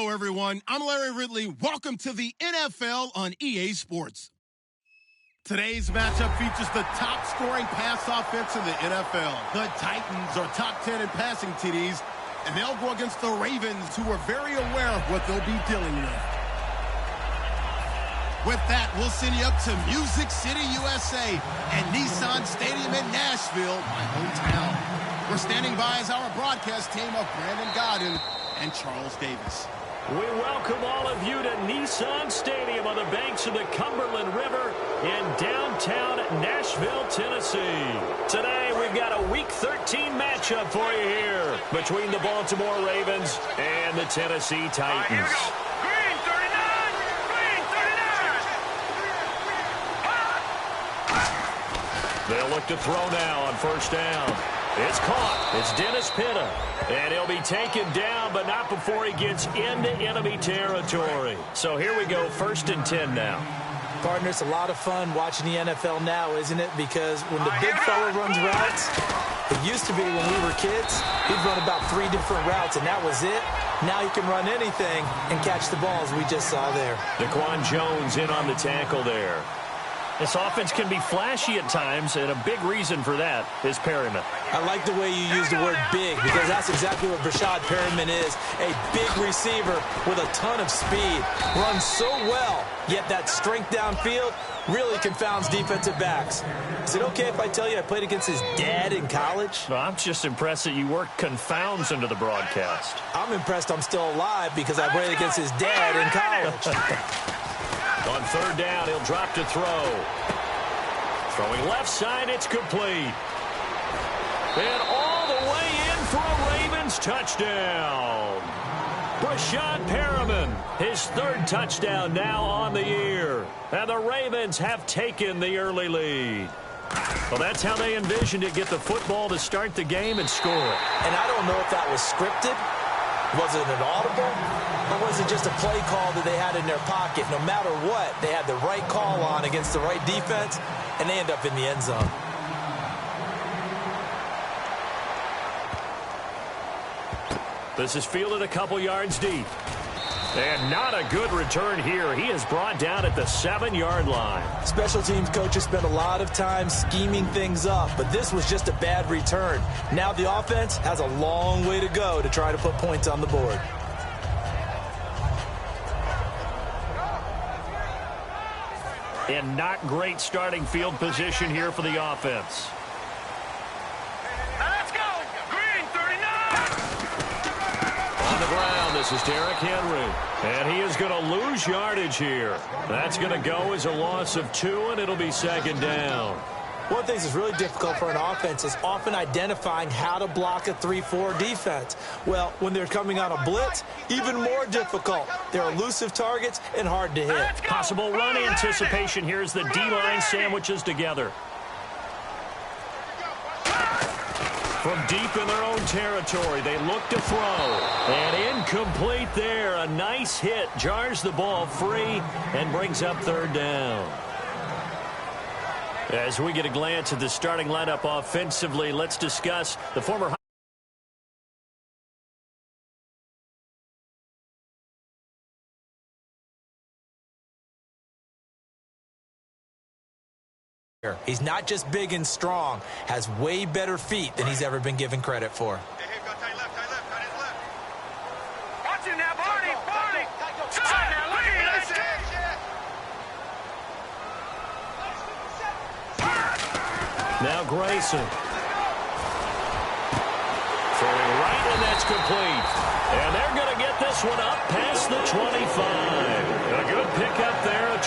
Hello, everyone. I'm Larry Ridley. Welcome to the NFL on EA Sports. Today's matchup features the top-scoring pass offense in the NFL. The Titans are top 10 in passing TDs, and they'll go against the Ravens, who are very aware of what they'll be dealing with. With that, we'll send you up to Music City, USA, and Nissan Stadium in Nashville, my hometown. We're standing by as our broadcast team of Brandon Godden and Charles Davis. We welcome all of you to Nissan Stadium on the banks of the Cumberland River in downtown Nashville, Tennessee. Today, we've got a Week 13 matchup for you here between the Baltimore Ravens and the Tennessee Titans. Here we go. Green 39! Green 39! They'll look to throw now on first down. It's caught. It's Dennis Pitta. And he'll be taken down, but not before he gets into enemy territory. So here we go, 1st and 10 now. Partner, it's a lot of fun watching the NFL now, isn't it? Because when the big fella runs routes, it used to be when we were kids, he'd run about 3 different routes, and that was it. Now he can run anything and catch the balls we just saw there. Daquan Jones in on the tackle there. This offense can be flashy at times, and a big reason for that is Perryman. I like the way you use the word big, because that's exactly what Brashad Perryman is. A big receiver with a ton of speed. Runs so well, yet that strength downfield really confounds defensive backs. Is it okay if I tell you I played against his dad in college? Well, I'm just impressed that you worked confounds into the broadcast. I'm impressed I'm still alive because I played against his dad in college. On third down, he'll drop to throw. Throwing left side, it's complete. And all the way in for a Ravens touchdown. Brashad Perryman, his 3rd touchdown now on the year. And the Ravens have taken the early lead. Well, that's how they envisioned it, get the football to start the game and score it. And I don't know if that was scripted. Was it an audible? Or was it just a play call that they had in their pocket? No matter what, they had the right call on against the right defense, and they end up in the end zone. This is fielded a couple yards deep. And not a good return here. He is brought down at the 7-yard line. Special teams coaches spend a lot of time scheming things up, but this was just a bad return. Now the offense has a long way to go to try to put points on the board. And not great starting field position here for the offense. Now let's go! Green 39! On the ground, this is Derrick Henry. And he is going to lose yardage here. That's going to go as a loss of 2, and it'll be 2nd down. One of the things that's really difficult for an offense is often identifying how to block a 3-4 defense. Well, when they're coming on a blitz, even more difficult. They're elusive targets and hard to hit. Possible run anticipation here as the D-line sandwiches together. From deep in their own territory, they look to throw. And incomplete there. A nice hit. Jars the ball free and brings up 3rd down. As we get a glance at the starting lineup offensively, let's discuss the former He's not just big and strong, has way better feet than he's ever been given credit for. Watch him now, Barney! Barney! Shot now, look at this! Now Grayson. Throwing right, and that's complete. And they're going to get this one up past the 25. A good pickup there at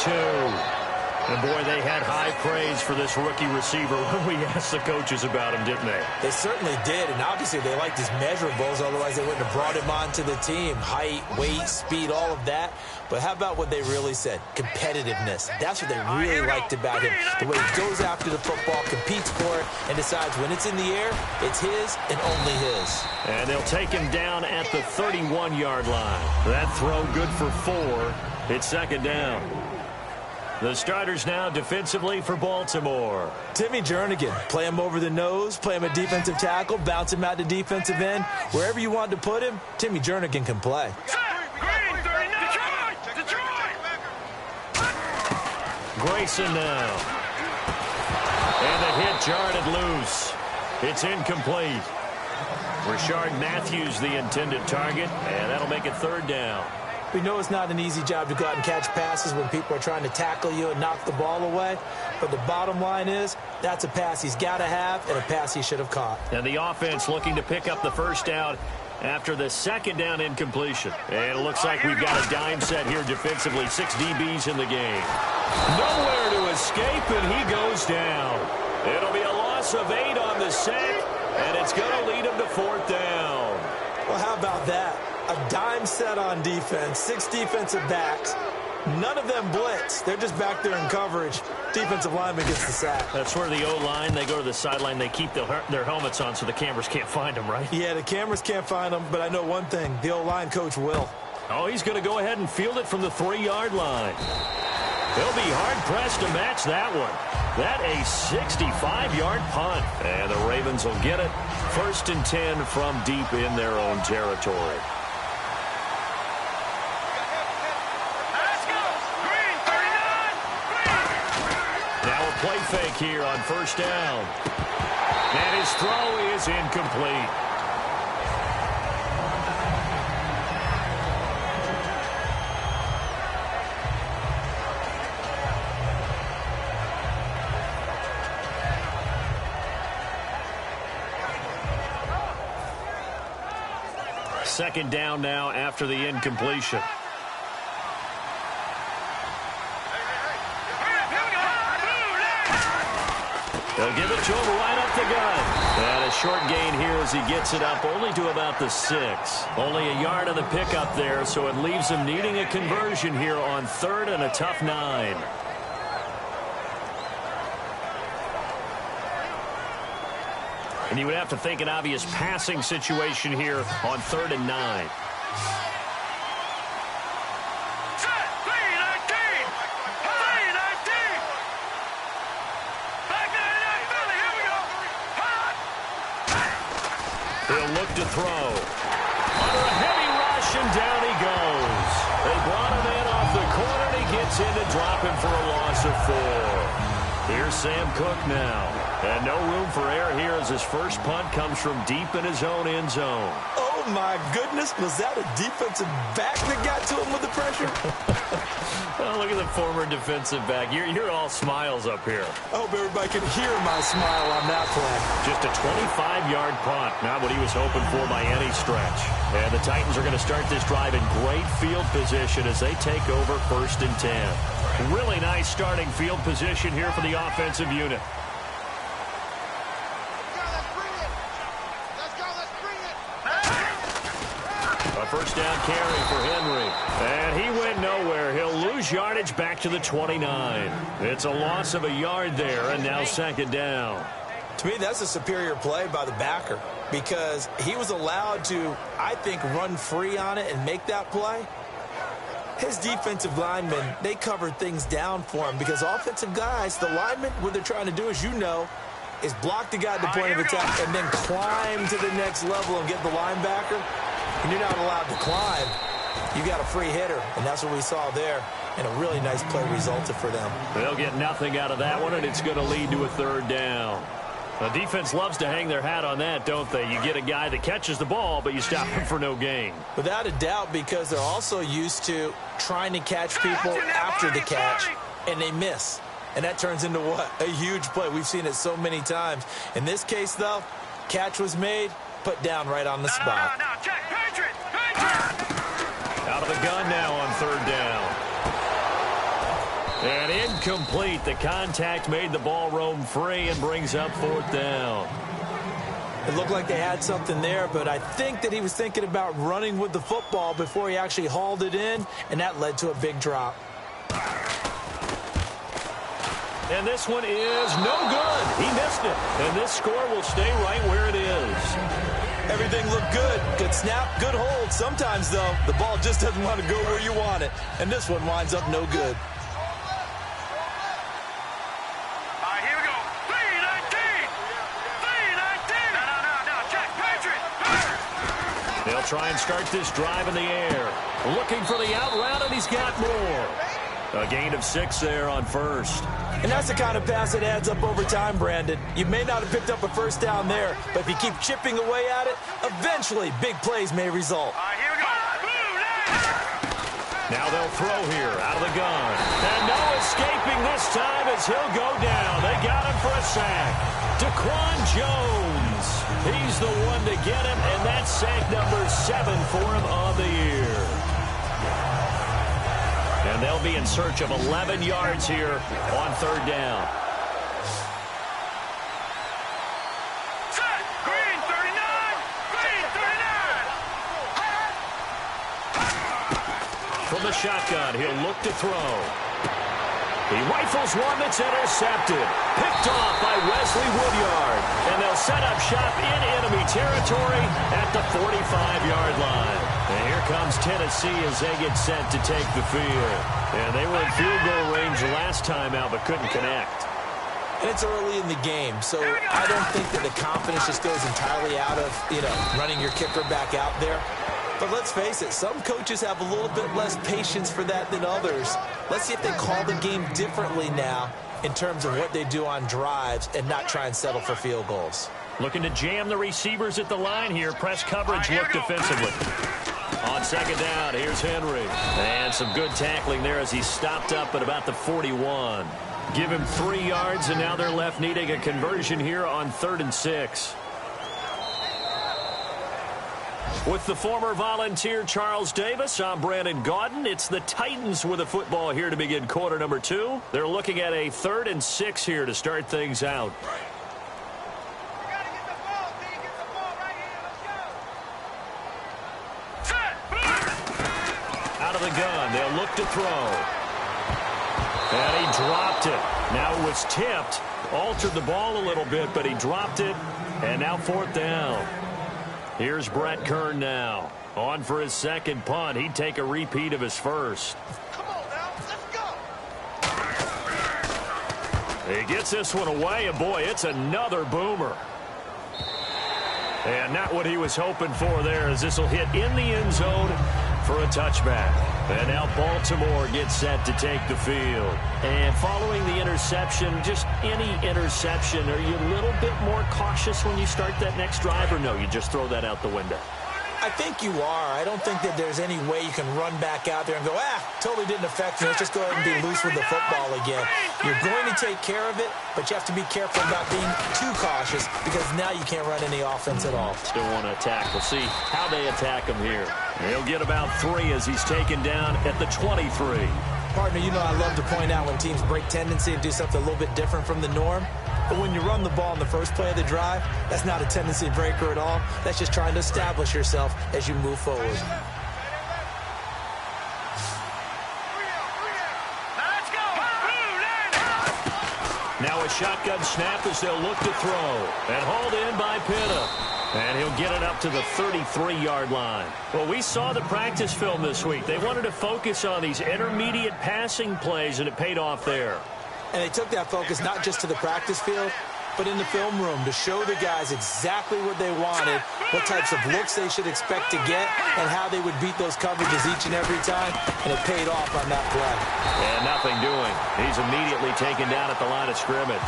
22. And, boy, they had high praise for this rookie receiver when we asked the coaches about him, didn't they? They certainly did, and obviously they liked his measurables, otherwise they wouldn't have brought him onto the team. Height, weight, speed, all of that. But how about what they really said? Competitiveness. That's what they really liked about him. The way he goes after the football, competes for it, and decides when it's in the air, it's his and only his. And they'll take him down at the 31-yard line. That throw good for 4. It's 2nd down. The starters now defensively for Baltimore. Timmy Jernigan, play him over the nose, play him a defensive tackle, bounce him out to defensive end. Wherever you want to put him, Timmy Jernigan can play. Grayson now. And the hit jarred it loose. It's incomplete. Rashard Matthews the intended target, and that'll make it third down. We know it's not an easy job to go out and catch passes when people are trying to tackle you and knock the ball away. But the bottom line is, that's a pass he's got to have and a pass he should have caught. And the offense looking to pick up the first down after the second down incompletion. And it looks like we've got a dime set here defensively. 6 DBs in the game. Nowhere to escape, and he goes down. It'll be a loss of 8 on the sack, and it's going to lead him to fourth down. Well, how about that? A dime set on defense, 6 defensive backs. None of them blitz. They're just back there in coverage. Defensive lineman gets the sack. That's where the O-line, they go to the sideline, they keep their helmets on so the cameras can't find them, right? Yeah, the cameras can't find them, but I know one thing. The O-line coach will. Oh, he's going to go ahead and field it from the 3-yard line. He'll be hard-pressed to match that one. That a 65-yard punt. And the Ravens will get it. 1st and 10 from deep in their own territory. Play fake here on first down. And his throw is incomplete. Second down now after the incompletion. They'll give it to him right up the gut. And a short gain here as he gets it up only to about the 6. Only a yard of the pickup there, so it leaves him needing a conversion here on 3rd and a tough 9. And you would have to think an obvious passing situation here on 3rd and 9. He'll look to throw. Under a heavy rush, and down he goes. They brought him in off the corner, and he gets in to drop him for a loss of 4. Here's Sam Cook now. And no room for error here as his first punt comes from deep in his own end zone. Oh, my goodness. Was that a defensive back that got to him with the pressure? Well, look at the former defensive back. You're all smiles up here. I hope everybody can hear my smile on that play. Just a 25-yard punt. Not what he was hoping for by any stretch. And the Titans are going to start this drive in great field position as they take over 1st and 10. Really nice starting field position here for the offensive unit. First down carry for Henry. And he went nowhere. He'll lose yardage back to the 29. It's a loss of a yard there, and now 2nd down. To me, that's a superior play by the backer because he was allowed to, I think, run free on it and make that play. His defensive linemen, they covered things down for him because offensive guys, the linemen, what they're trying to do, as you know, is block the guy at the point of attack and then climb to the next level and get the linebacker. When you're not allowed to climb, you got a free hitter, and that's what we saw there, and a really nice play resulted for them. They'll get nothing out of that one, and it's going to lead to a 3rd down. The defense loves to hang their hat on that, don't they? You get a guy that catches the ball, but you stop him for no gain. Without a doubt, because they're also used to trying to catch people after the catch, and they miss. And that turns into what? A huge play. We've seen it so many times. In this case, though, catch was made, put down right on the spot. Out of the gun now on 3rd down. And incomplete. The contact made the ball roam free and brings up 4th down. It looked like they had something there, but I think that he was thinking about running with the football before he actually hauled it in, and that led to a big drop. And this one is no good. He missed it. And this score will stay right where it is. Everything looked good. Good snap, good hold. Sometimes, though, the ball just doesn't want to go where you want it. And this one winds up no good. All right, here we go. 3-19. 3-19. No, check. Patriot. They'll try and start this drive in the air. Looking for the out route, and he's got more. A gain of 6 there on first. And that's the kind of pass that adds up over time, Brandon. You may not have picked up a first down there, but if you keep chipping away at it, eventually big plays may result. Here we go. Now they'll throw here out of the gun. And no escaping this time as he'll go down. They got him for a sack. Daquan Jones. He's the one to get him, and that's sack number 7 for him on the year. And they'll be in search of 11 yards here on third down. Set. Green 39. Green 39. From the shotgun, he'll look to throw. He rifles one that's intercepted. Picked off by Wesley Woodyard. And they'll set up shop in enemy territory at the 45-yard line. And here comes Tennessee as they get set to take the field. And they were in field goal range last time out, but couldn't connect. And it's early in the game, so I don't think that the confidence just goes entirely out of, running your kicker back out there. But let's face it, some coaches have a little bit less patience for that than others. Let's see if they call the game differently now in terms of what they do on drives and not try and settle for field goals. Looking to jam the receivers at the line here. Press coverage look defensively. On second down, here's Henry. And some good tackling there as he stopped up at about the 41. Give him 3 yards, and now they're left needing a conversion here on 3rd and 6. With the former Volunteer Charles Davis, I'm Brandon Gaudin. It's the Titans with the football here to begin quarter number 2. They're looking at a 3rd and 6 here to start things out. Out of the gun, they'll look to throw. And he dropped it. Now it was tipped, altered the ball a little bit, but he dropped it, and now 4th down. Here's Brett Kern now. On for his second punt. He'd take a repeat of his first. Come on now, let's go. He gets this one away, and boy, it's another boomer. And not what he was hoping for there, as this will hit in the end zone for a touchback. And now Baltimore gets set to take the field. And following the interception, just any interception, are you a little bit more cautious when you start that next drive, or no, you just throw that out the window? I think you are. I don't think that there's any way you can run back out there and go, totally didn't affect me. Let's just go ahead and be loose with the football again. You're going to take care of it, but you have to be careful about being too cautious because now you can't run any offense at all. Still want to attack. We'll see how they attack him here. He'll get about 3 as he's taken down at the 23. Partner, I love to point out when teams break tendency and do something a little bit different from the norm. But when you run the ball in the first play of the drive, that's not a tendency breaker at all. That's just trying to establish yourself as you move forward. Now a shotgun snap as they'll look to throw. And hauled in by Pitta. And he'll get it up to the 33-yard line. Well, we saw the practice film this week. They wanted to focus on these intermediate passing plays, and it paid off there. And they took that focus not just to the practice field, but in the film room to show the guys exactly what they wanted, what types of looks they should expect to get, and how they would beat those coverages each and every time, and it paid off on that play. And nothing doing. He's immediately taken down at the line of scrimmage.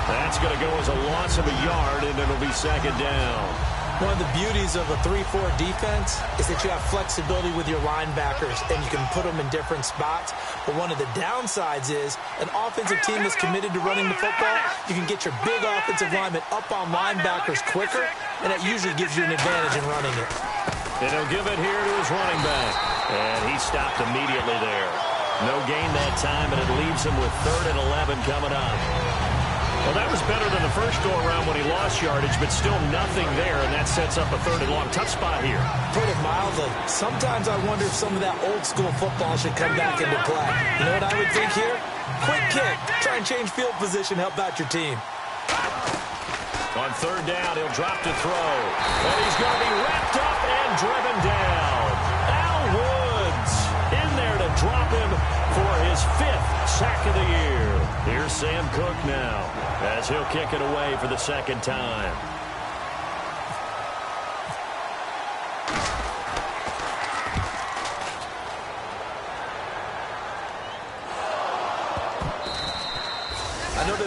That's going to go as a loss of a yard, and it'll be second down. One of the beauties of a 3-4 defense is that you have flexibility with your linebackers, and you can put them in different spots. But one of the downsides is an offensive team that's committed to running the football, you can get your big offensive linemen up on linebackers quicker, and that usually gives you an advantage in running it. And he'll give it here to his running back. And he stopped immediately there. No gain that time, and it leaves him with 3rd and 11 coming up. Well, that was better than the first go-around when he lost yardage, but still nothing there, and that sets up a 3rd and long. Tough spot here. Put it mildly. Sometimes I wonder if some of that old-school football should come back into play. You know what I would think here? Quick kick. Try and change field position. Help out your team. On 3rd down, he'll drop to throw. And he's going to be wrapped up and driven down. Al Woods in there to drop him for his 5th sack of the year. Here's Sam Cook now as he'll kick it away for the second time.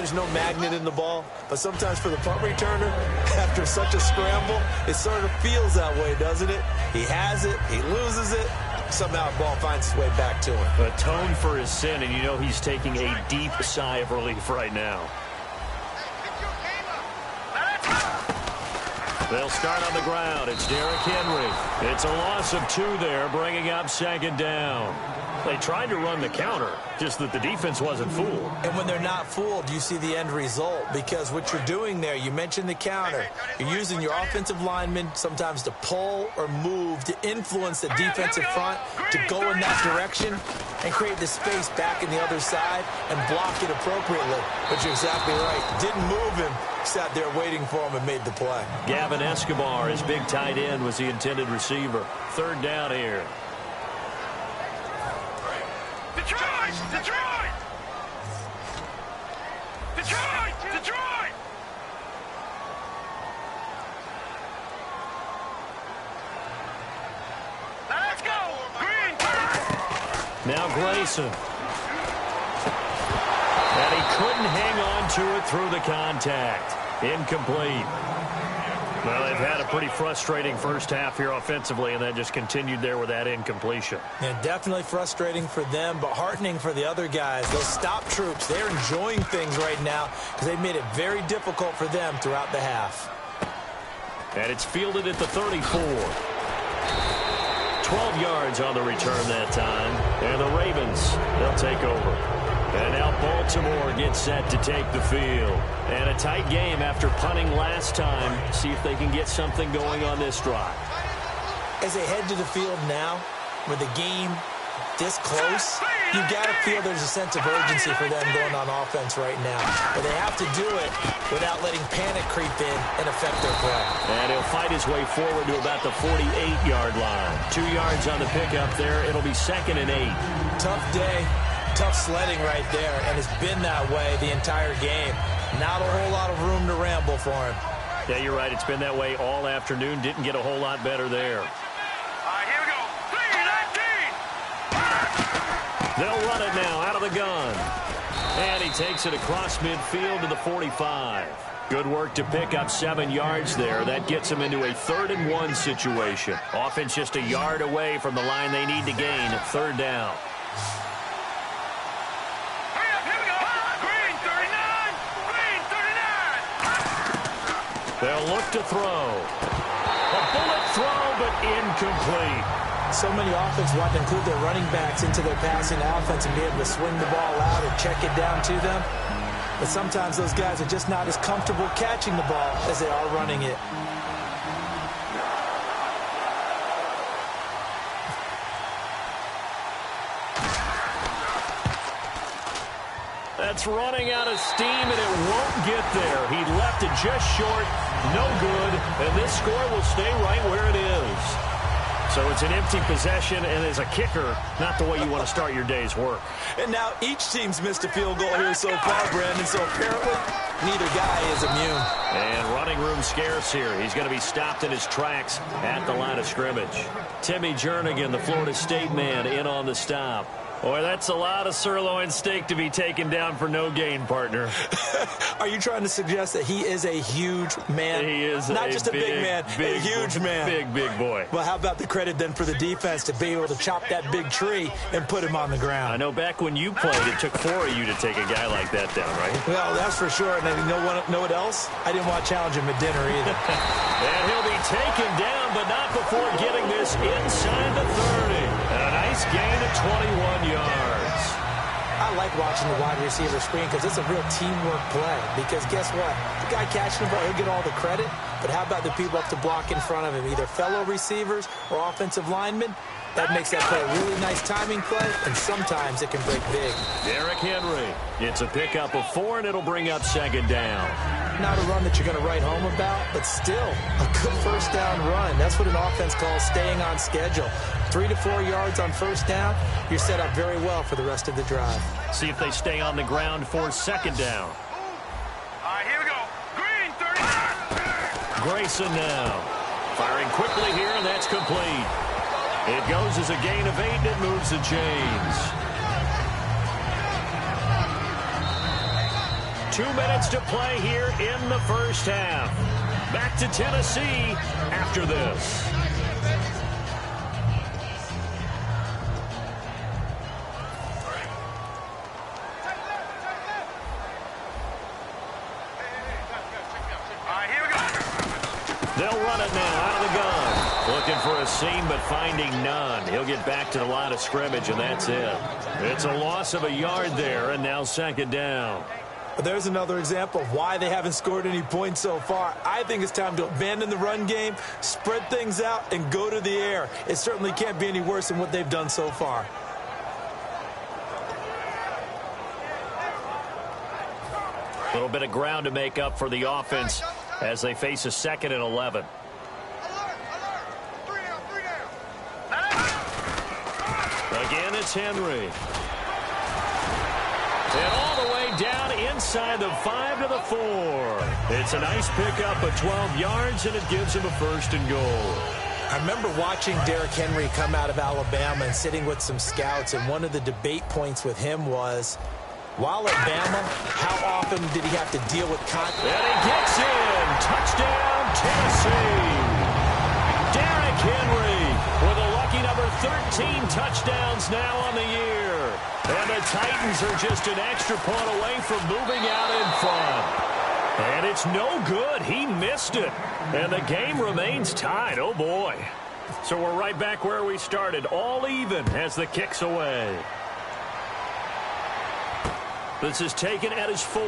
there's no magnet in the ball, but sometimes for the punt returner, after such a scramble, it sort of feels that way, doesn't it? He has it, he loses it, somehow the ball finds its way back to him. Atone for his sin, and you know he's taking a deep sigh of relief right now. They'll start on the ground. It's Derrick Henry. It's a loss of 2 there, bringing up 2nd down. They tried to run the counter, just that the defense wasn't fooled. And when they're not fooled, you see the end result, because what you're doing there, you mentioned the counter. You're using your offensive linemen sometimes to pull or move to influence the defensive front to go in that direction and create the space back in the other side and block it appropriately. But you're exactly right. Didn't move him. Sat there waiting for him and made the play. Gavin Escobar, his big tight end, was the intended receiver. 3rd down here. Detroit! Detroit! Detroit! Detroit! Let's go! Green! Now Grayson. And he couldn't hang on to it through the contact. Incomplete. Well, they've had a pretty frustrating first half here offensively, and that just continued there with that incompletion. Yeah, definitely frustrating for them, but heartening for the other guys. Those stop troops, they're enjoying things right now because they've made it very difficult for them throughout the half. And it's fielded at the 34. 12 yards on the return that time. And the Ravens, they'll take over. And now Baltimore gets set to take the field. And a tight game after punting last time. See if they can get something going on this drive. As they head to the field now, with the game this close, you've got to feel there's a sense of urgency for them going on offense right now. But they have to do it without letting panic creep in and affect their play. And he'll fight his way forward to about the 48-yard line. 2 yards on the pickup there. It'll be 2nd and 8. Tough day. Tough sledding right there, and it's been that way the entire game. Not a whole lot of room to ramble for him. Yeah, you're right. It's been that way all afternoon. Didn't get a whole lot better there. All right, here we go. 3-19. They'll run it now out of the gun. And he takes it across midfield to the 45. Good work to pick up 7 yards there. That gets him into a 3rd and 1 situation. Offense just a yard away from the line they need to gain at 3rd down. They'll look to throw. A bullet throw, but incomplete. So many offenses want to include their running backs into their passing offense and be able to swing the ball out or check it down to them. But sometimes those guys are just not as comfortable catching the ball as they are running it. That's running out of steam, and it won't get there. He left it just short, no good, and this score will stay right where it is. So it's an empty possession, and as a kicker, not the way you want to start your day's work. And now each team's missed a field goal here so far, Brandon, so apparently neither guy is immune. And running room scarce here. He's going to be stopped in his tracks at the line of scrimmage. Timmy Jernigan, the Florida State man, in on the stop. Boy, that's a lot of sirloin steak to be taken down for no gain, partner. Are you trying to suggest that he is a huge man? He is not just a big man, big, a huge man. Big boy. Well, how about the credit then for the defense to be able to chop that big tree and put him on the ground? I know back when you played, it took 4 of you to take a guy like that down, right? Well, that's for sure. And you know what else? I didn't want to challenge him at dinner either. And he'll be taken down, but not before getting this inside the 30. And a nice gain of 21 yards. I like watching the wide receiver screen because it's a real teamwork play. Because guess what? The guy catching the ball, he'll get all the credit. But how about the people up to block in front of him, either fellow receivers or offensive linemen? That makes that play a really nice timing play, and sometimes it can break big. Derrick Henry. It's a pickup of 4, and it'll bring up 2nd down. Not a run that you're going to write home about, but still a good first down run. That's what an offense calls staying on schedule. 3 to 4 yards on first down, you're set up very well for the rest of the drive. See if they stay on the ground for 2nd down. All right, here we go. Green, 39. Grayson now. Firing quickly here, and that's complete. It goes as a gain of 8, and it moves the chains. 2 minutes to play here in the first half. Back to Tennessee after this. They'll run it now out of the gun. Looking for a seam, but finding none. He'll get back to the line of scrimmage, and that's it. It's a loss of a yard there, and now second down. There's another example of why they haven't scored any points so far. I think it's time to abandon the run game, spread things out, and go to the air. It certainly can't be any worse than what they've done so far. A little bit of ground to make up for the offense as they face a 2nd and 11. Again, it's Henry. And all the way down inside the 5 to the 4. It's a nice pickup of 12 yards, and it gives him a 1st and goal. I remember watching Derrick Henry come out of Alabama and sitting with some scouts, and one of the debate points with him was, while at Bama, how often did he have to deal with contact? And he gets in. Touchdown, Tennessee. Derrick Henry with a lucky number 13 touchdowns now on the year. And the Titans are just an extra point away from moving out in front. And it's no good. He missed it. And the game remains tied. Oh, boy. So we're right back where we started. All even as the kick's away. This is taken at his 4.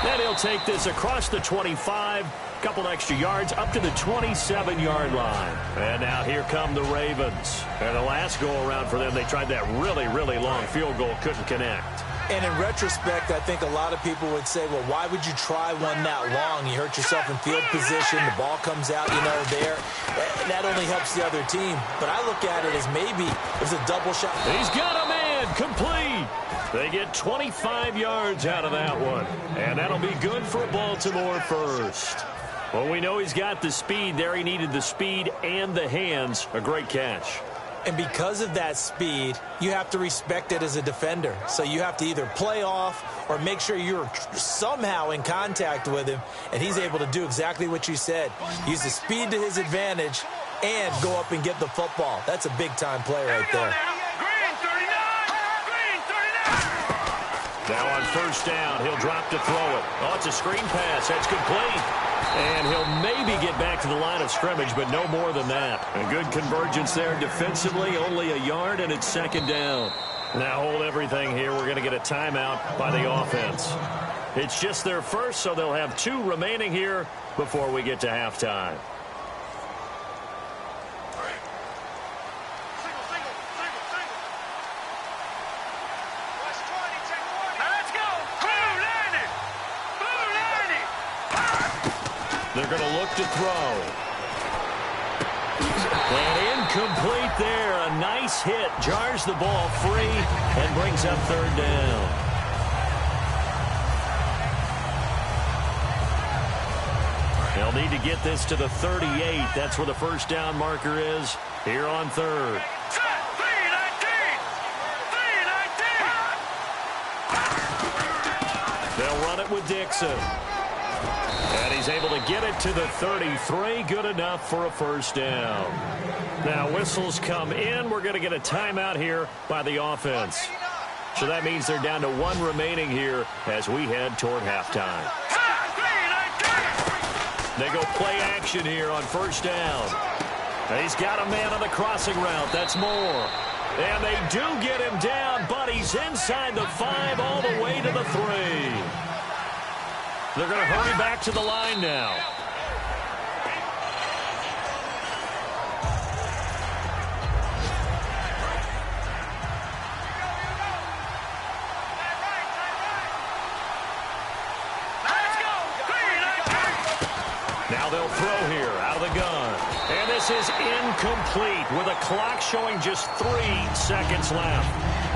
Then he'll take this across the 25. Couple extra yards up to the 27-yard line. And now here come the Ravens. And the last go-around for them, they tried that really, really long field goal. Couldn't connect. And in retrospect, I think a lot of people would say, well, why would you try one that long? You hurt yourself in field position. The ball comes out, there. That only helps the other team. But I look at it as maybe it was a double shot. He's got a man. Complete. They get 25 yards out of that one. And that'll be good for Baltimore first. Well, we know he's got the speed there. He needed the speed and the hands. A great catch. And because of that speed, you have to respect it as a defender. So you have to either play off or make sure you're somehow in contact with him. And he's able to do exactly what you said. Use the speed to his advantage and go up and get the football. That's a big-time play right there. Now on first down, he'll drop to throw it. Oh, it's a screen pass. That's complete. And he'll maybe get back to the line of scrimmage, but no more than that. A good convergence there defensively, only a yard, and it's second down. Now hold everything here. We're going to get a timeout by the offense. It's just their first, so they'll have 2 remaining here before we get to halftime. They're going to look to throw. And incomplete there. A nice hit. Jars the ball free and brings up third down. They'll need to get this to the 38. That's where the first down marker is here on third. They'll run it with Dixon. And he's able to get it to the 33. Good enough for a first down. Now whistles come in. We're going to get a timeout here by the offense. So that means they're down to 1 remaining here as we head toward halftime. They go play action here on first down. He's got a man on the crossing route. That's Moore. And they do get him down, but he's inside the 5 all the way to the 3. They're going to hurry back to the line now. Now they'll throw here out of the gun. And this is incomplete with a clock showing just 3 seconds left.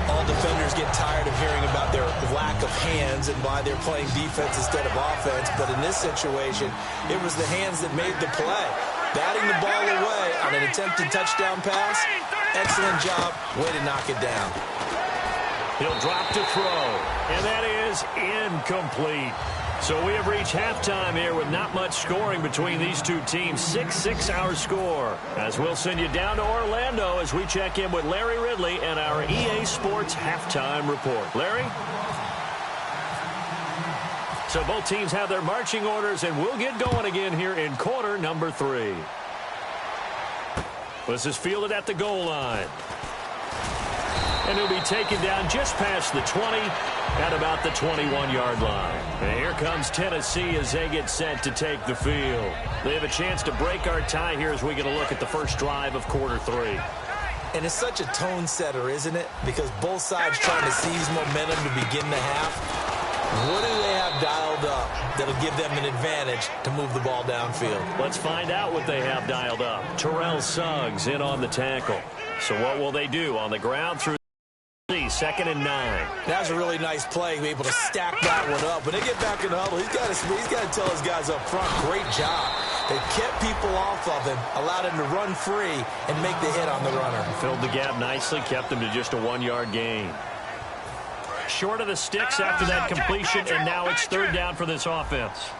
All defenders get tired of hearing about their lack of hands and why they're playing defense instead of offense. But in this situation, it was the hands that made the play. Batting the ball away on an attempted touchdown pass. Excellent job. Way to knock it down. He'll drop to throw, and that is incomplete. So we have reached halftime here with not much scoring between these two teams. 6-6 our score. As we'll send you down to Orlando as we check in with Larry Ridley and our EA Sports halftime report. Larry? So both teams have their marching orders, and we'll get going again here in quarter number 3. This is fielded at the goal line. And he'll be taken down just past the 20 at about the 21-yard line. And here comes Tennessee as they get set to take the field. They have a chance to break our tie here as we get a look at the first drive of quarter 3. And it's such a tone setter, isn't it? Because both sides trying to seize momentum to begin the half. What do they have dialed up that'll give them an advantage to move the ball downfield? Let's find out what they have dialed up. Terrell Suggs in on the tackle. So what will they do on the ground through 2nd and 9? That was a really nice play, be able to stack that one up. When they get back in the huddle, he's got to tell his guys up front, great job. They kept people off of him, allowed him to run free and make the hit on the runner. Filled the gap nicely, kept him to just a 1-yard gain. Short of the sticks after that completion, and now it's 3rd down for this offense.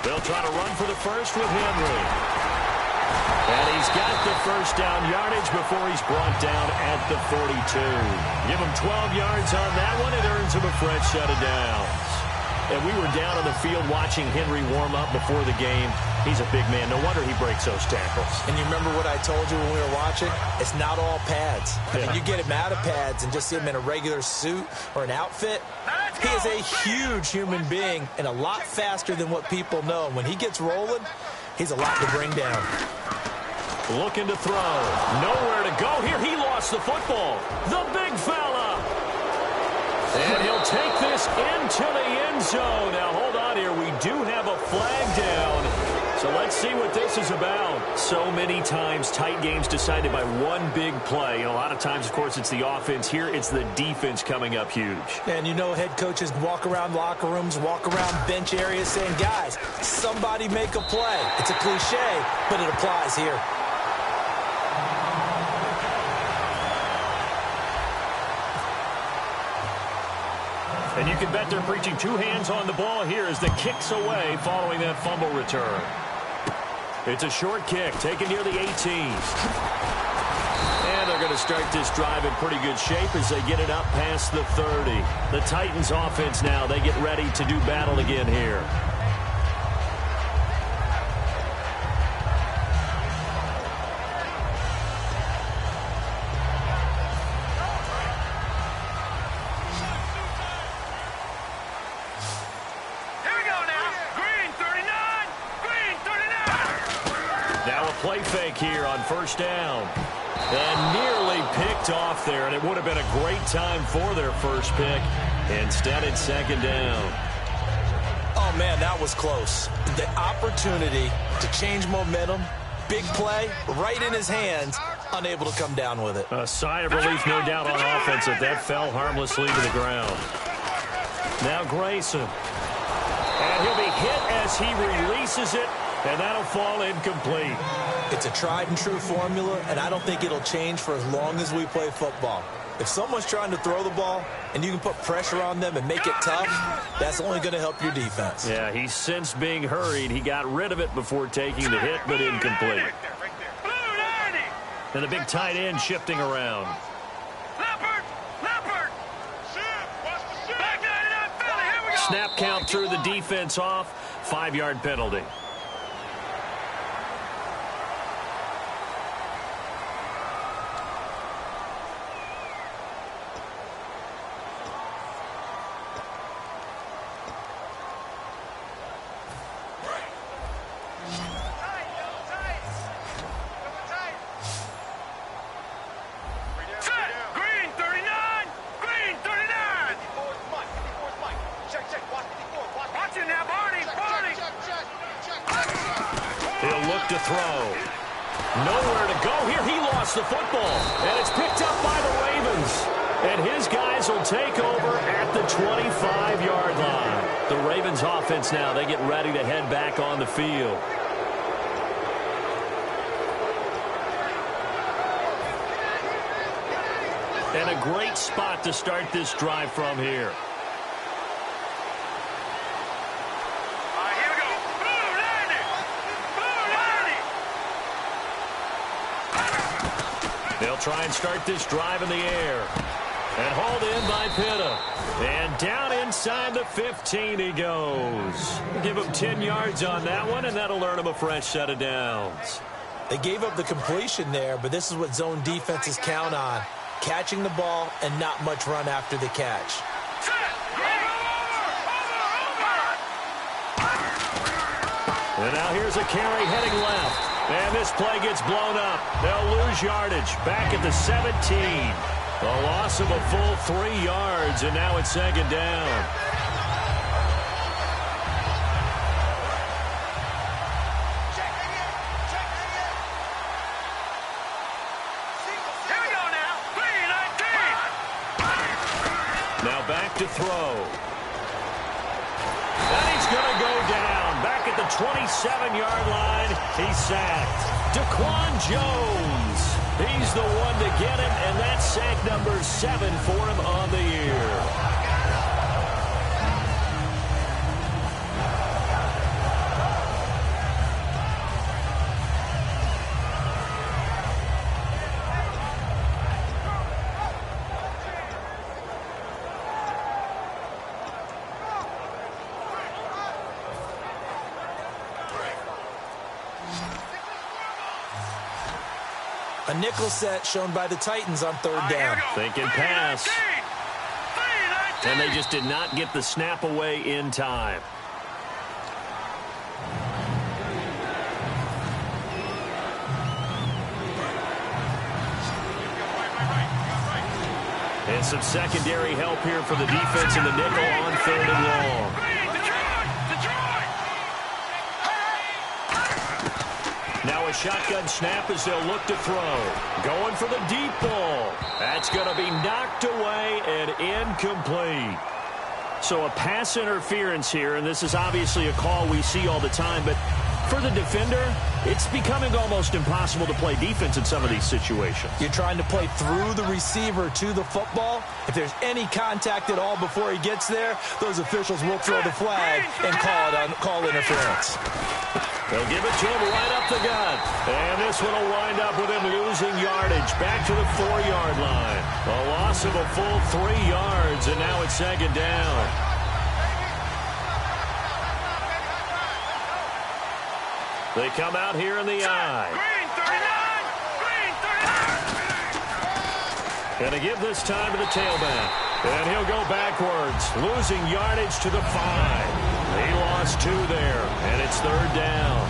They'll try to run for the first with Henry. And he's got the first down yardage before he's brought down at the 42. Give him 12 yards on that one. It earns him a fresh set of downs. And we were down on the field watching Henry warm up before the game. He's a big man. No wonder he breaks those tackles. And you remember what I told you when we were watching? It's not all pads. I mean, you get him out of pads and just see him in a regular suit or an outfit. He is a huge human being and a lot faster than what people know. When he gets rolling, he's a lot to bring down. Looking to throw. Nowhere to go here. He lost the football. The big fella. And he'll take this into the end zone. Now, hold on here. We do have a flag down. So let's see what this is about. So many times, tight games decided by one big play. A lot of times, of course, it's the offense. Here, it's the defense coming up huge. And you know head coaches walk around locker rooms, walk around bench areas saying, guys, somebody make a play. It's a cliche, but it applies here. And you can bet they're preaching 2 hands on the ball here as the kick's away following that fumble return. It's a short kick taken near the 18. And they're going to start this drive in pretty good shape as they get it up past the 30. The Titans offense now, they get ready to do battle again here. Play fake here on first down. And nearly picked off there, and it would have been a great time for their first pick. Instead, it's 2nd down. Oh, man, that was close. The opportunity to change momentum, big play, right in his hands, unable to come down with it. A sigh of relief, no doubt, on offense if that fell harmlessly to the ground. Now Grayson. And he'll be hit as he releases it, and that'll fall incomplete. It's a tried-and-true formula, and I don't think it'll change for as long as we play football. If someone's trying to throw the ball and you can put pressure on them and make it tough, that's only going to help your defense. Yeah, he's sensed being hurried. He got rid of it before taking the hit, but incomplete. And the big tight end shifting around. Snap count threw the defense off. 5-yard penalty. To throw. Nowhere to go here. He lost the football. And it's picked up by the Ravens. And his guys will take over at the 25-yard line. The Ravens offense now, they get ready to head back on the field. And a great spot to start this drive from here. Here we go. Boom, landing. Boom, landing. They'll try and start this drive in the air. And hauled in by Pitta. And down inside the 15 he goes. Give him 10 yards on that one, and that'll earn him a fresh set of downs. They gave up the completion there, but this is what zone defenses count on. Catching the ball and not much run after the catch. And now here's a carry heading left. And this play gets blown up. They'll lose yardage back at the 17. A loss of a full 3 yards, and now it's second down. Here we go now. 3-19. Now back to throw. And he's going to go down. Back at the 27-yard line. He's sacked. Daquan Jones. He's the one to get him, and that's sack number 7 for him on the year. A nickel set shown by the Titans on third down. Thinking pass. And they just did not get the snap away in time. And some secondary help here for the defense in the nickel on third and long. Now a shotgun snap as they'll look to throw. Going for the deep ball. That's going to be knocked away and incomplete. So a pass interference here, and this is obviously a call we see all the time, but for the defender, it's becoming almost impossible to play defense in some of these situations. You're trying to play through the receiver to the football. If there's any contact at all before he gets there, those officials will throw the flag and call interference. They'll give it to him right up the gut. And this one will wind up with him losing yardage back to the 4-yard line. A loss of a full 3 yards, and now it's second down. They come out here in the I. Going to give this time to the tailback. And he'll go backwards, losing yardage to the 5. He lost 2 there, and it's third down.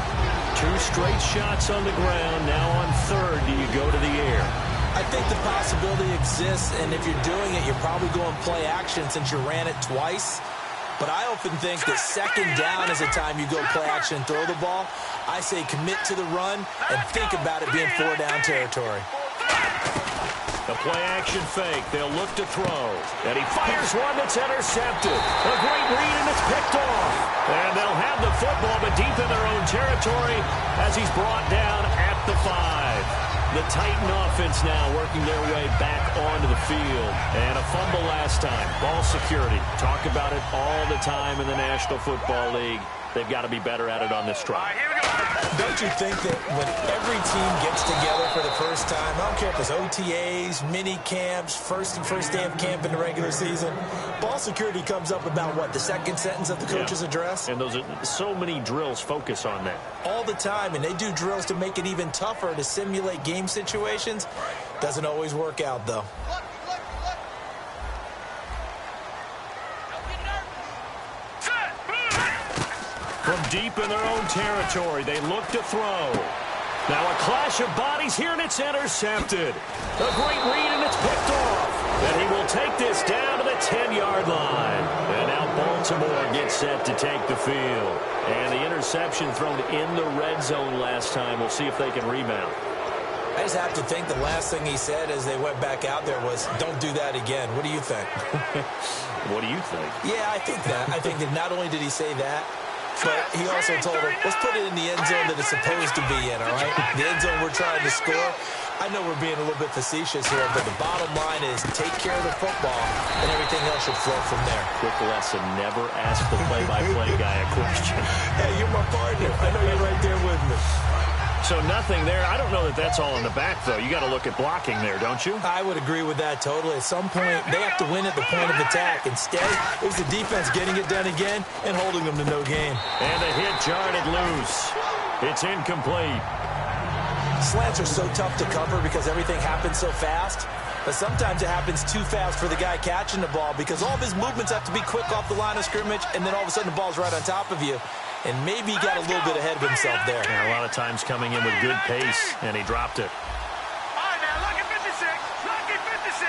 2 straight shots on the ground. Now on third, do you go to the air? I think the possibility exists, and if you're doing it, you're probably going play action since you ran it twice. But I often think that second down is the time you go play action and throw the ball. I say commit to the run and think about it being 4-down territory. The play-action fake. They'll look to throw. And he fires one that's intercepted. A great read, and it's picked off. And they'll have the football, but deep in their own territory as he's brought down at the 5. The Titan offense now working their way back onto the field. And a fumble last time. Ball security. Talk about it all the time in the National Football League. They've got to be better at it on this drive. Don't you think that when every team gets together for the first time, I don't care if it's OTAs, mini camps, first day of camp in the regular season, ball security comes up about what, the second sentence of the coach's address? And those are so many drills focus on that. All the time, and they do drills to make it even tougher to simulate game situations. Doesn't always work out, though. From deep in their own territory, they look to throw. Now a clash of bodies here, and it's intercepted. A great read, and it's picked off. And he will take this down to the 10-yard line. And now Baltimore gets set to take the field. And the interception thrown in the red zone last time. We'll see if they can rebound. I just have to think the last thing he said as they went back out there was, don't do that again. What do you think? What do you think? Yeah, I think that. I think that not only did he say that, But he also told him, let's put it in the end zone that it's supposed to be in, all right? The end zone we're trying to score. I know we're being a little bit facetious here, but the bottom line is take care of the football, and everything else should flow from there. Quick lesson, never ask the play-by-play guy a question. Hey, you're my partner. I know you're right there with me. So nothing there. I don't know that that's all in the back, though. You got to look at blocking there, don't you? I would agree with that totally. At some point, they have to win at the point of attack. Instead, it was the defense getting it done again and holding them to no gain. And the hit jarred it loose. It's incomplete. Slants are so tough to cover because everything happens so fast. But sometimes it happens too fast for the guy catching the ball because all of his movements have to be quick off the line of scrimmage, and then all of a sudden the ball's right on top of you. And maybe he got a little bit ahead of himself there. Yeah, a lot of times coming in with good pace, and he dropped it. All right, now, lucky 56. Lucky 56.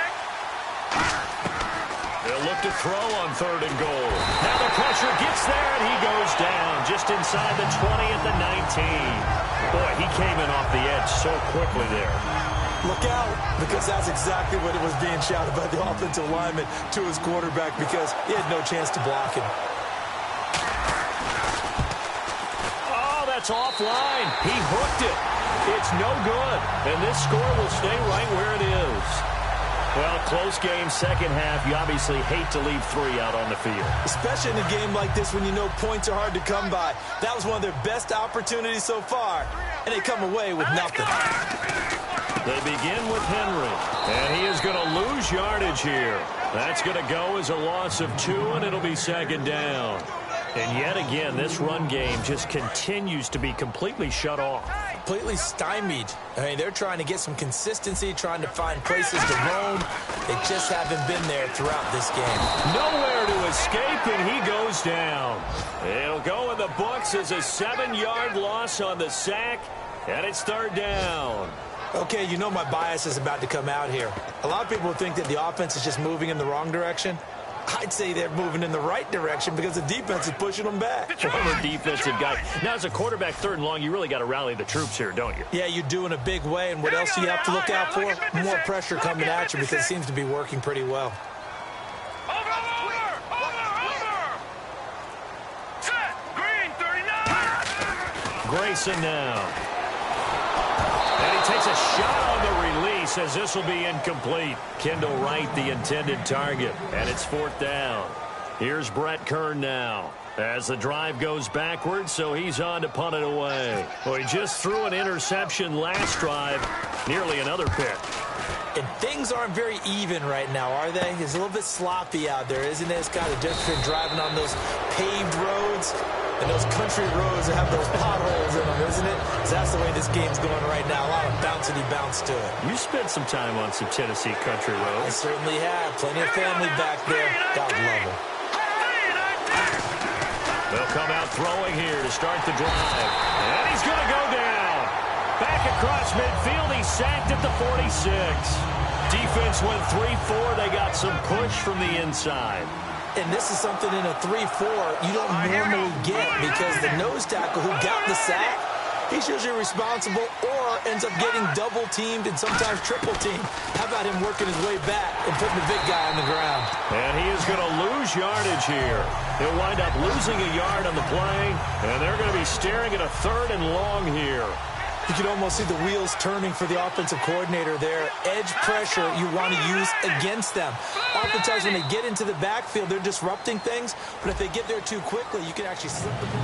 They'll look to throw on 3rd and goal. Now the pressure gets there, and he goes down just inside the 20 at the 19. Boy, he came in off the edge so quickly there. Look out, because that's exactly what it was being shouted by the offensive lineman to his quarterback because he had no chance to block him. That's offline. He hooked it. It's no good. And this score will stay right where it is. Well, close game, second half. You obviously hate to leave 3 out on the field. Especially in a game like this when you know points are hard to come by. That was one of their best opportunities so far, and they come away with nothing. They begin with Henry, and he is going to lose yardage here. That's going to go as a loss of 2, and it'll be 2nd down. And yet again, this run game just continues to be completely shut off. Completely stymied. I mean, they're trying to get some consistency, trying to find places to roam. They just haven't been there throughout this game. Nowhere to escape, and he goes down. It'll go in the books as a 7-yard loss on the sack, and it's 3rd down. Okay, you know my bias is about to come out here. A lot of people think that the offense is just moving in the wrong direction. I'd say they're moving in the right direction because the defense is pushing them back. Former defensive guy. Now, as a quarterback, 3rd and long, you really got to rally the troops here, don't you? Yeah, you do in a big way. And what else do you have to look out for? More pressure coming at you because it seems to be working pretty well. Over. Set. Green, 39. Grayson now. And he takes a shot on the release as this will be incomplete. Kendall Wright, the intended target, and it's 4th down. Here's Brett Kern now as the drive goes backwards, so he's on to punt it away. Well, he just threw an interception last drive, nearly another pick. And things aren't very even right now, are they? It's a little bit sloppy out there, isn't it? It's kind of different driving on those paved roads and those country roads that have those potholes in them, isn't it? So that's the way this game's going right now. A lot of bouncy bounce to it. You spent some time on some Tennessee country I roads. certainly have. Plenty of family back there. God love them. They'll come out throwing here to start the drive. And he's going to go down. Back across midfield. He's sacked at the 46. Defense went 3-4. They got some push from the inside. And this is something in a 3-4 you don't normally get because the nose tackle who got the sack, he's usually responsible or ends up getting double-teamed and sometimes triple-teamed. How about him working his way back and putting the big guy on the ground? And he is going to lose yardage here. He'll wind up losing a yard on the play, and they're going to be staring at a 3rd and long here. You can almost see the wheels turning for the offensive coordinator there. Edge pressure you want to use against them. Oftentimes when they get into the backfield, they're disrupting things, but if they get there too quickly, you can actually slip the ball.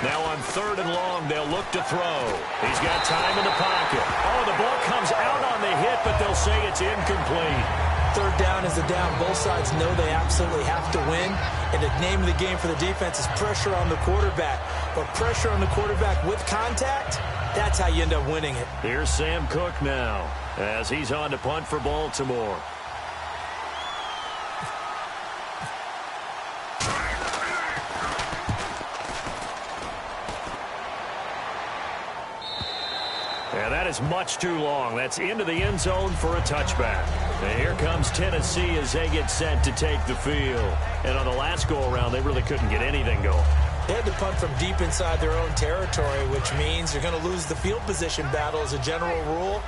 Now on 3rd and long, they'll look to throw. He's got time in the pocket. Oh, the ball comes out on the hit, but they'll say it's incomplete. 3rd down is the down. Both sides know they absolutely have to win. And the name of the game for the defense is pressure on the quarterback. But pressure on the quarterback with contact, that's how you end up winning it. Here's Sam Cook now as he's on to punt for Baltimore. Yeah, that is much too long. That's into the end zone for a touchback. And here comes Tennessee as they get set to take the field. And on the last go-around, they really couldn't get anything going. They had to punt from deep inside their own territory, which means you're going to lose the field position battle as a general rule.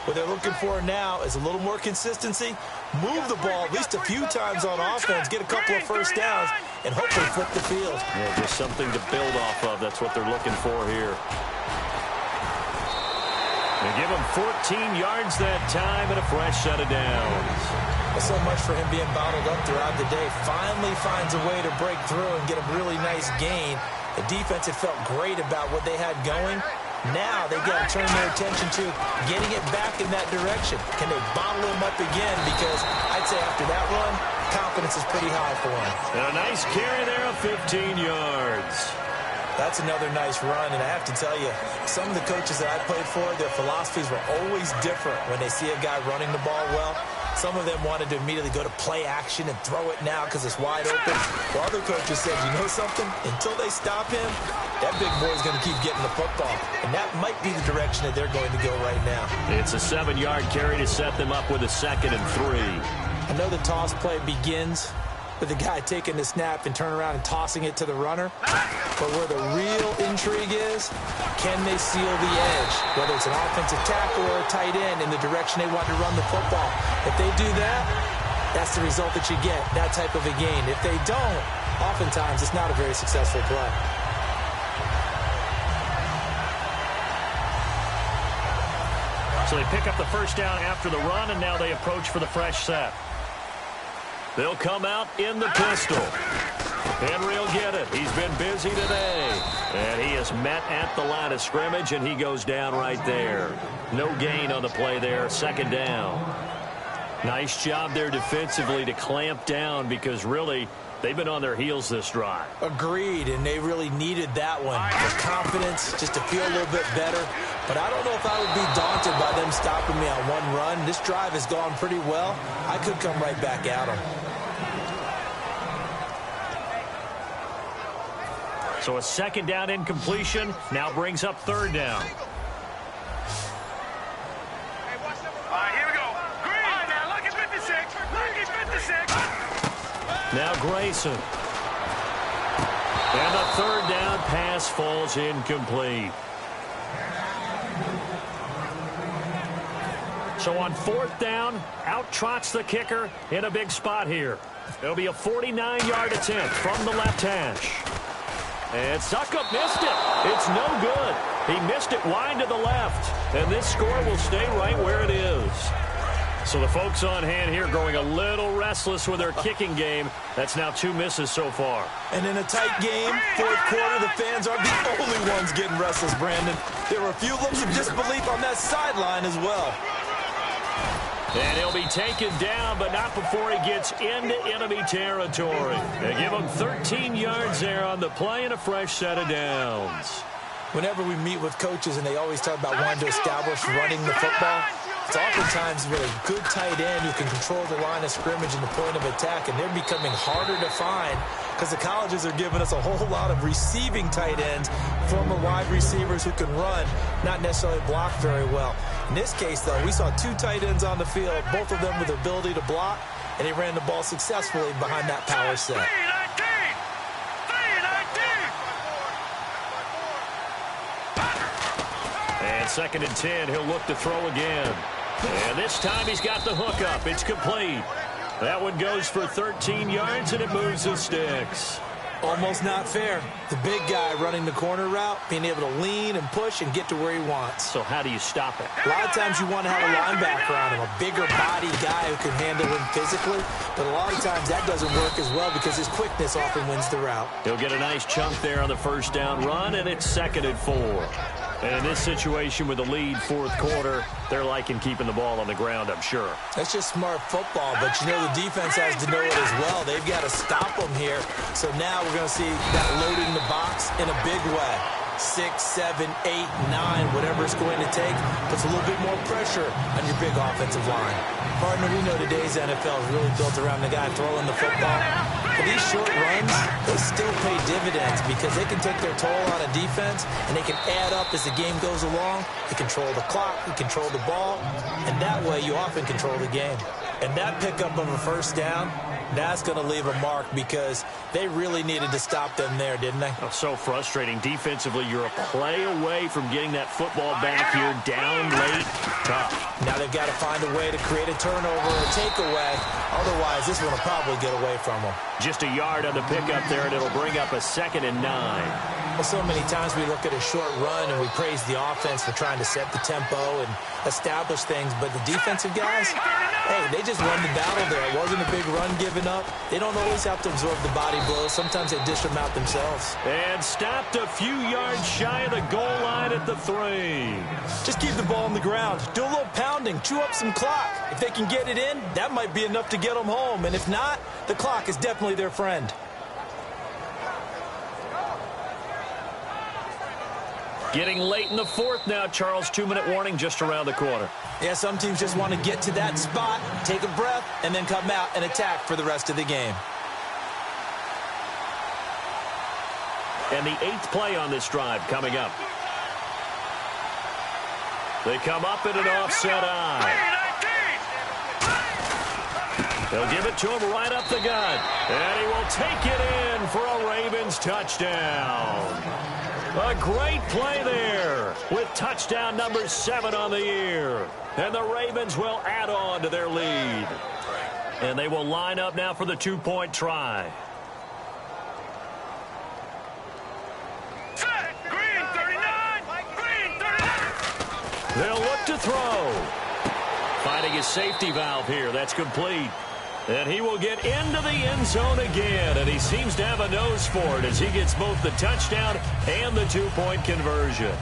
What they're looking for now is a little more consistency, move the ball at least a few times on offense, get a couple of first downs, and hopefully flip the field. Yeah, just something to build off of. That's what they're looking for here. They give him 14 yards that time and a fresh set of downs. So much for him being bottled up throughout the day. Finally finds a way to break through and get a really nice gain. The defense had felt great about what they had going. Now they've got to turn their attention to getting it back in that direction. Can they bottle him up again? Because I'd say after that run, confidence is pretty high for him. And a nice carry there of 15 yards. That's another nice run, and I have to tell you, some of the coaches that I played for, their philosophies were always different when they see a guy running the ball well. Some of them wanted to immediately go to play action and throw it now because it's wide open. While other coaches said, you know something? Until they stop him, that big boy's going to keep getting the football. And that might be the direction that they're going to go right now. It's a 7-yard carry to set them up with a 2nd and 3. I know the toss play begins with the guy taking the snap and turn around and tossing it to the runner. But where the real intrigue is, can they seal the edge? Whether it's an offensive tackle or a tight end in the direction they want to run the football. If they do that, that's the result that you get, that type of a gain. If they don't, oftentimes it's not a very successful play. So they pick up the first down after the run, and now they approach for the fresh set. They'll come out in the pistol. Henry will get it. He's been busy today. And he is met at the line of scrimmage, and he goes down right there. No gain on the play there. 2nd down. Nice job there defensively to clamp down because really they've been on their heels this drive. Agreed, and they really needed that one. The confidence just to feel a little bit better. But I don't know if I would be daunted by them stopping me on one run. This drive has gone pretty well. I could come right back at them. So a 2nd down incompletion now brings up 3rd down. All right, here we go. Green. All right, now look at 56. Look at 56. Now Grayson. And the 3rd down pass falls incomplete. So on 4th down, out trots the kicker in a big spot here. It'll be a 49-yard attempt from the left hash. And Suckup missed it. It's no good. He missed it wide to the left. And this score will stay right where it is. So the folks on hand here growing a little restless with their kicking game. That's now 2 misses so far. And in a tight game, 4th quarter, the fans aren't the only ones getting restless, Brandon. There were a few looks of disbelief on that sideline as well. And he'll be taken down, but not before he gets into enemy territory. They give him 13 yards there on the play and a fresh set of downs. Whenever we meet with coaches and they always talk about wanting to establish running the football, it's oftentimes with a good tight end who can control the line of scrimmage and the point of attack, and they're becoming harder to find because the colleges are giving us a whole lot of receiving tight ends, former wide receivers who can run, not necessarily block very well. In this case, though, we saw 2 tight ends on the field, both of them with the ability to block, and they ran the ball successfully behind that power set. 319. And 2nd and 10, he'll look to throw again. And this time he's got the hook up. It's complete. That one goes for 13 yards, and it moves the sticks. Almost not fair. The big guy running the corner route, being able to lean and push and get to where he wants. So how do you stop it? A lot of times you want to have a linebacker on him, a bigger body guy who can handle him physically. But a lot of times that doesn't work as well because his quickness often wins the route. He'll get a nice chunk there on the 1st down run, and it's 2nd and 4. And in this situation with the lead 4th quarter, they're liking keeping the ball on the ground, I'm sure. That's just smart football, but you know the defense has to know it as well. They've got to stop them here. So now we're going to see that loading the box in a big way. 6, 7, 8, 9, whatever it's going to take, puts a little bit more pressure on your big offensive line. Partner, we know today's NFL is really built around the guy throwing the football. But these short runs, wins, they still pay dividends because they can take their toll on a defense and they can add up as the game goes along. They control the clock, they control the ball, and that way you often control the game. And that pickup of a first down, that's going to leave a mark because they really needed to stop them there, didn't they? Oh, so frustrating. Defensively, you're a play away from getting that football back here, down late, tough. Now they've got to find a way to create a turnover or a takeaway. Otherwise, this one will probably get away from them. Just a yard on the pickup there, and it'll bring up a 2nd and 9. Well, so many times we look at a short run and we praise the offense for trying to set the tempo and establish things, but the defensive guys, hey, they just won the battle there. It wasn't a big run given up. They don't always have to absorb the body blows. Sometimes they dish them out themselves. And stopped a few yards shy of the goal line at the 3. Just keep the ball on the ground. Do a little pounding. Chew up some clock. If they can get it in, that might be enough to get them home. And if not, the clock is definitely their friend. Getting late in the 4th now, Charles. 2-minute warning just around the corner. Yeah, some teams just want to get to that spot, take a breath, and then come out and attack for the rest of the game. And the 8th play on this drive coming up. They come up in an offset eye. They'll give it to him right up the gut. And he will take it in for a Ravens touchdown. A great play there with touchdown number 7 on the year. And the Ravens will add on to their lead. And they will line up now for the 2-point try. Green 39! Green 39! They'll look to throw. Finding his safety valve here. That's complete. And he will get into the end zone again. And he seems to have a nose for it as he gets both the touchdown and the 2-point conversion.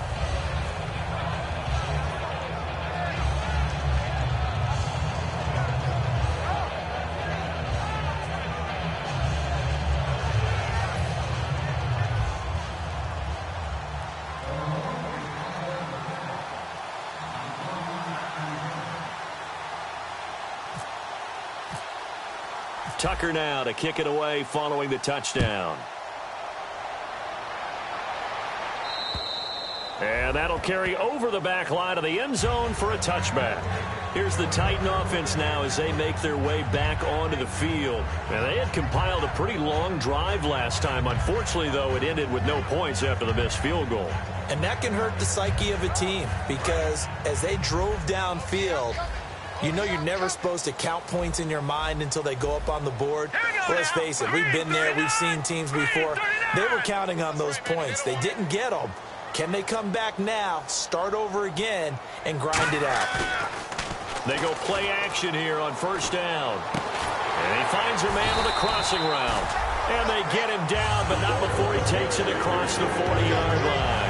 Tucker now to kick it away following the touchdown. And that'll carry over the back line of the end zone for a touchback. Here's the Titan offense now as they make their way back onto the field. And they had compiled a pretty long drive last time. Unfortunately, though, it ended with no points after the missed field goal. And that can hurt the psyche of a team because as they drove downfield, you know you're never supposed to count points in your mind until they go up on the board. Well, let's face it, we've been there. We've seen teams before. They were counting on those points. They didn't get them. Can they come back now, start over again, and grind it out? They go play action here on first down. And he finds a man on the crossing route. And they get him down, but not before he takes it across the 40-yard line.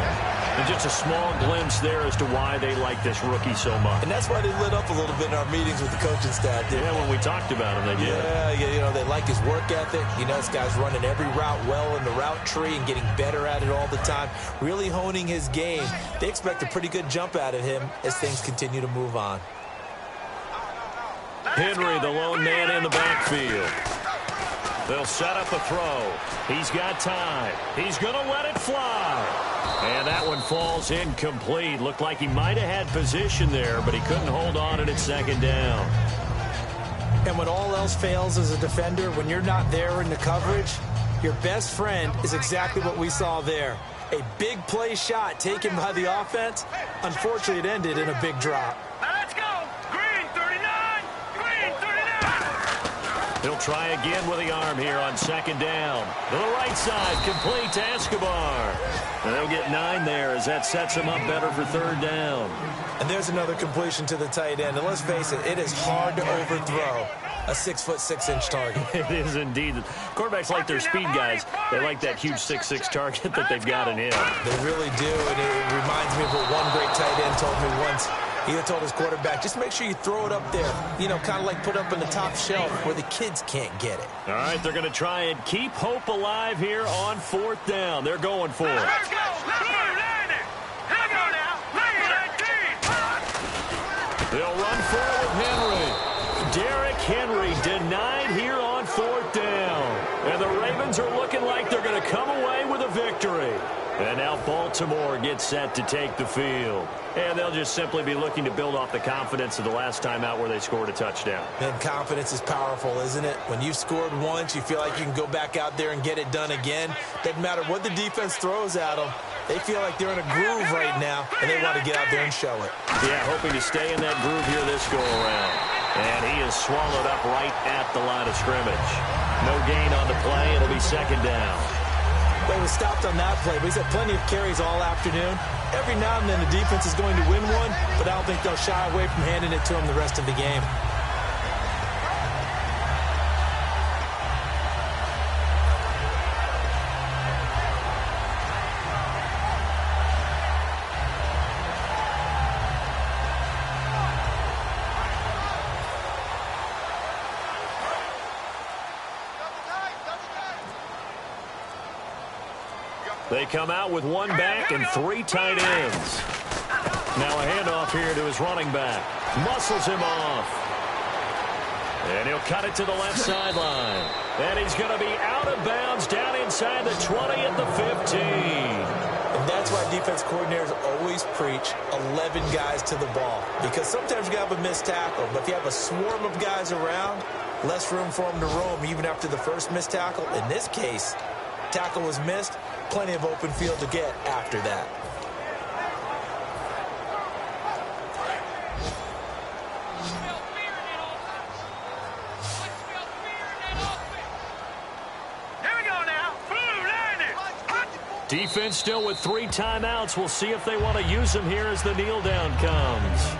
And just a small glimpse there as to why they like this rookie so much. And that's why they lit up a little bit in our meetings with the coaching staff. Yeah, when we talked about him, they did. Yeah, you know, they like his work ethic. You know, this guy's running every route well in the route tree and getting better at it all the time, really honing his game. They expect a pretty good jump out of him as things continue to move on. Henry, the lone man in the backfield. They'll set up a throw. He's got time. He's going to let it fly. And that one falls incomplete. Looked like he might have had position there, but he couldn't hold on at second down. And when all else fails as a defender, when you're not there in the coverage, your best friend is exactly what we saw there. A big play shot taken by the offense. Unfortunately, it ended in a big drop. Let's go! Green 39! Green 39! He'll try again with the arm here on second down. To the right side, complete to Escobar. And they'll get 9 there as that sets them up better for third down. And there's another completion to the tight end. And let's face it, it is hard to overthrow a 6'6" target. It is indeed. Quarterbacks like their speed guys. They like that huge 6'6" target that they've got in him. They really do. And it reminds me of what one great tight end told me once. He had told his quarterback, just make sure you throw it up there. You know, kind of like put up in the top shelf where the kids can't get it. All right, they're going to try and keep hope alive here on fourth down. They're going for it. Let's go! They'll run for it with Henry. Derrick Henry denied here on fourth down. And the Ravens are looking like they're going to come away with a victory. And now Baltimore gets set to take the field. And they'll just simply be looking to build off the confidence of the last time out where they scored a touchdown. And confidence is powerful, isn't it? When you've scored once, you feel like you can go back out there and get it done again. Doesn't matter what the defense throws at them. They feel like they're in a groove right now, and they want to get out there and show it. Yeah, hoping to stay in that groove here this go-around. And he is swallowed up right at the line of scrimmage. No gain on the play. It'll be second down. Well, he was stopped on that play, but he's had plenty of carries all afternoon. Every now and then the defense is going to win one, but I don't think they'll shy away from handing it to him the rest of the game. They come out with one back and three tight ends. Now a handoff here to his running back. Muscles him off. And he'll cut it to the left sideline. And he's going to be out of bounds down inside the 20 at the 15. And that's why defense coordinators always preach 11 guys to the ball. Because sometimes you have a missed tackle, but if you have a swarm of guys around, less room for them to roam even after the first missed tackle. In this case, tackle was missed. Plenty of open field to get after that. Here we go now. Defense still with 3 timeouts. We'll see if they want to use them here as the kneel down comes.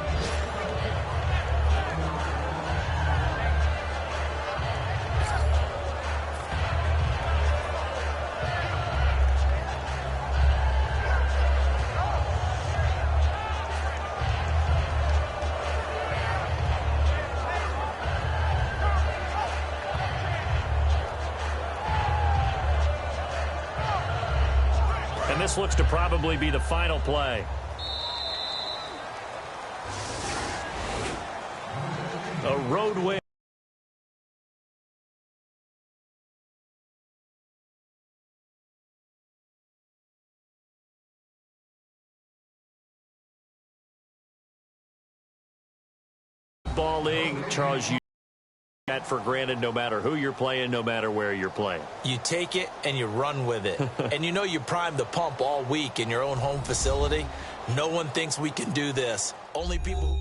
And this looks to probably be the final play. A road win. Ball league, Charles, you that for granted no matter who you're playing, no matter where you're playing. You take it and you run with it. And you know you primed the pump all week in your own home facility. No one thinks we can do this. Only people...